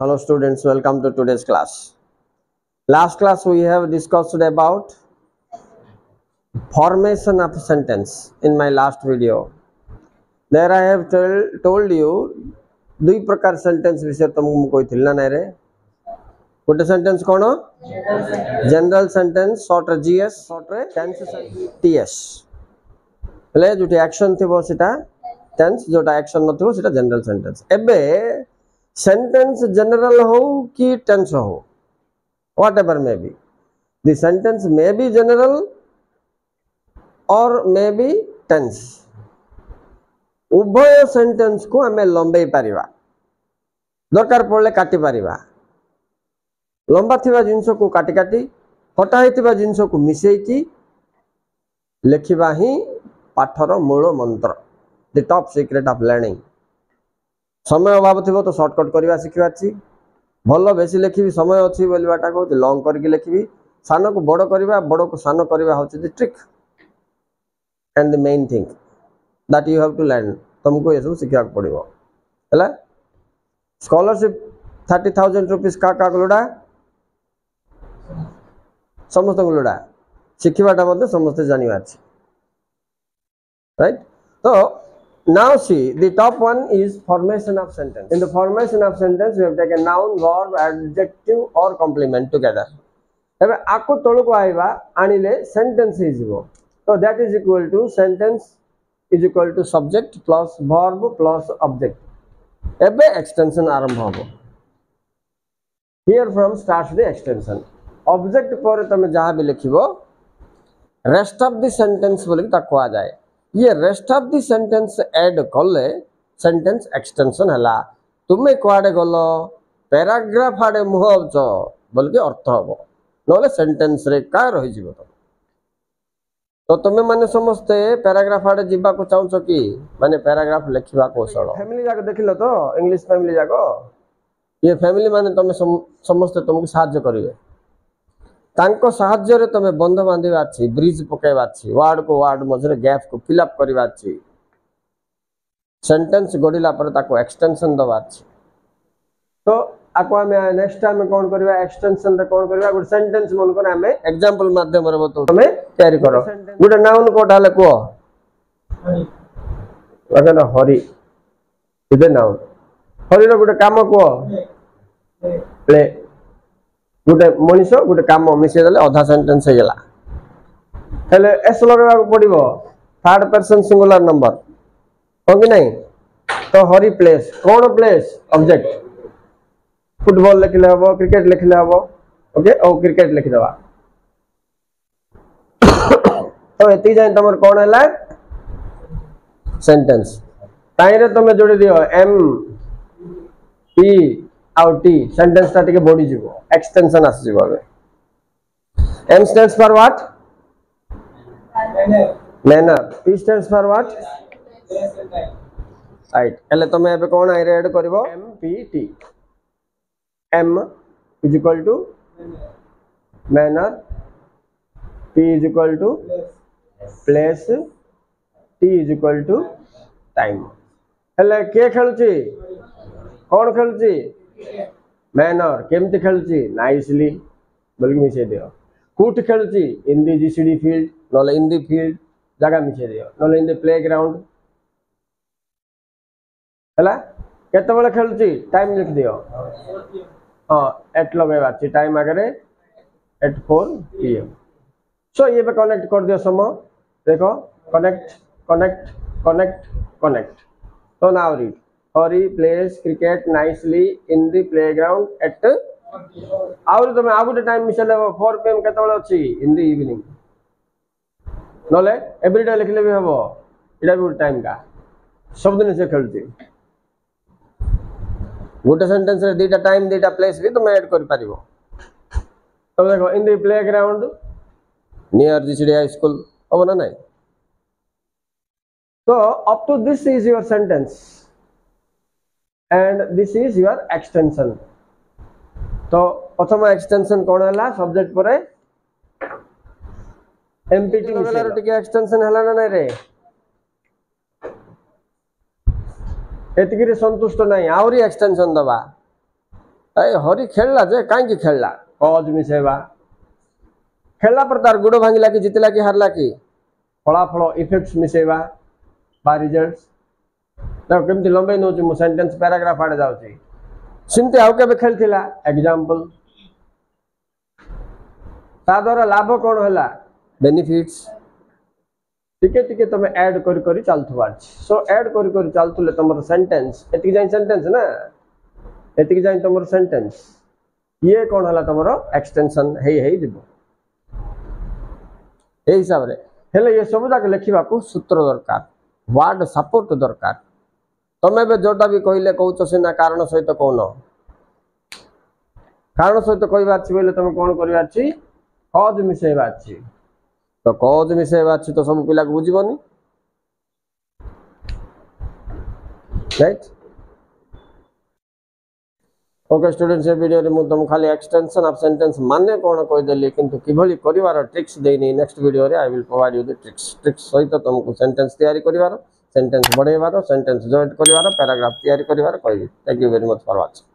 Hello students, welcome to today's class. Last class we have discussed about formation of sentence in my last video. There I have told you दुई प्रकार sentence विषय तुमको कहथिल ना रे गोटे sentence कोन general sentence short gs short रे tense ts ले जोटी action थिबो सेटा tense जोटा action न थिबो सेटा general sentence एबे sentence general हो कि tense हो whatever may be the sentence may be general or may be tense उभय सेंटेंस को हमें लंबे पारिबा दरकार पड़ले काटी पारिबा लंबा थिबा जिंस को काटी काटी हटा हेतिबा जिंस को मिसेकी लेखिबा ही पाठर मूल मंत्र the top secret of learning समय अभाव थिबो तो शॉर्टकट करबा सिखिबाची भलो बेसी लेखिबी समय अछि बोलबाटा को लॉन्ग करके लेखिबी सान को बड़ करबा बड़ को सान करबा होछि the trick and the main thing that you have to learn तुमको ये सब सीखा पड़िबो हैला स्कॉलरशिप 30,000 रुपीस का लोडा समस्त लोडा शिखिबाटा मध्ये समस्त जानिबा अछि राइट तो now see the top one is formation of sentence. In the formation of sentence we have taken noun verb adjective or complement together. एबे आको तळो को आइबा आनिले सेंटेंस हे जिवो तो that is equal to sentence is equal to subject plus verb plus object एबे extension आरंभ होबो here from starts the extension object पर तमे जहां भी लिखिबो rest of the sentence बोले ता कोआ जाए ये rest of the sentence add कले sentence extension हला तुमे कोआडे गलो पैराग्राफ आडे मुहबच बोल के अर्थ होबो नले सेंटेंस रे का रहि जिवो तो तुम्हें माने समस्ते पैराग्राफ आडे जिबा को चाहू कि माने पैराग्राफ लिखिबा कौशल फैमिली जाको देखिलो तो इंग्लिश फैमिली जाको ये फैमिली माने तुम समस्ते तुमको सहाय्य करिवे तांको सहाय्य रे तुम बंध बांधिबा अछि ब्रिज पकेबा अछि वर्ड को वर्ड मझरे गैप को फिल अप करबा अछि सेंटेंस गोडिला पर ताको एक्सटेंशन दबा अछि तो आको हमें नेक्स्ट टाइम कोन करबा एक्सटेंशन रे कोन करबा गुड सेंटेंस मन को हमें एग्जांपल माध्यम रे बतो तुमे तैयारी करो गुड नाउन कोटा ले को अगर हरि इदे नाउन हरि रो गुड काम को प्ले गुड मनीषो गुड काम मिसे देले आधा सेंटेंस हे गेला हेले एस लगाबा को पड़िबो थर्ड पर्सन सिंगुलर नंबर हो कि नहीं तो हरि प्लेस कोन प्लेस ऑब्जेक्ट फुटबॉल लिखले हबो क्रिकेट लिखले हबो ओके ओ क्रिकेट लिख देबा तो एती जाय तमर कोन हला सेंटेंस ताई रे तमे जोड़ी दियो एम पी आउ टी सेंटेंस ता टिके बॉडी जीवो एक्सटेंशन आस जीवो M stands for what manner P stands for what right एले तमे एबे कोन आई ऐड करबो M P T M is equal to manner, P is equal to place, T is equal to time. हेले के खेलुची कौन खेलुची मैनर केमती खेलुची नाइसली बोल के मिसे दियो कूट खेलुची इन दी जीसीडी फील्ड नले इन दी फील्ड जगह मिसे दियो नले इन दी प्लेग्राउंड हला केते बेले खेलुची टाइम लिख दियो हां एट लगेबा छी टाइम आगरे एट 4 pm सो ये पे कनेक्ट कर दियो सम देखो कनेक्ट कनेक्ट कनेक्ट कनेक्ट तो now read Hari place cricket nicely in the playground at our तुम आगुटे टाइम मिसले 4 pm केते बेले अछि इन द इवनिंग नले एवरीडे लिखले भी हबो इडा भी टाइम का सब दिन से खेलती गोटे सेंटेंस रे दीटा टाइम दीटा प्लेस भी तुम ऐड कर पारिबो तो देखो in the playground near GCD high school हो ना नहीं तो up to this is your sentence and this is your extension तो प्रथम एक्सटेंशन कोन हला सब्जेक्ट परे एमपीटी मिसला टिके एक्सटेंशन हला ना नहीं रे एतगिरी संतुष्ट नहीं आउरी एक्सटेंशन दबा ए हरि खेलला जे काई खेलला कज मिसेबा खेलला पर तार गुड़ भांगिला कि जितला कि हारला कि फलाफल इफेक्ट्स मिसेबा बा रिजल्ट्स देखो केमती लंबे नउची मु सेंटेंस पैराग्राफ आड़े जाउची सिमते आउ केबे खेलथिला एग्जांपल ता द्वारा लाभ कोन होला बेनिफिट्स टिके टिके तमे ऐड करी करी चालथुवा सो ऐड करी करी चालथुले तमरो सेंटेंस एतिक जाई सेंटेंस ना एतिक जाई तमरो सेंटेंस ये कोन होला तमरो एक्सटेंशन हेई दिबो ए हिसाब रे हेले ये सब जाके लिखिबा को सूत्र दरकार वर्ड सपोर्ट दरकार तमे बे जोटा भी कहले कहउछ सेना कारण सहित कोन कारण सहित कहबा अछि बोले तमे कोन करबा अछि कज मिसेबा अछि तो कज मिसेबा अछि तो सब पिला को बुझिबनी राइट ओके स्टूडेंट्स ये वीडियो रे मु तुम खाली एक्सटेंशन ऑफ सेंटेंस माने कोन कहि देली किंतु किभली करिवार ट्रिक्स देनी नेक्स्ट वीडियो रे I will provide you the tricks सहित तुमको सेंटेंस तैयारी करिवार सेंटेंस बढ़ेवार सेंटेंस जॉइंट करिवार पैराग्राफ तैयारी करिवार कहबी thank you very much for watching.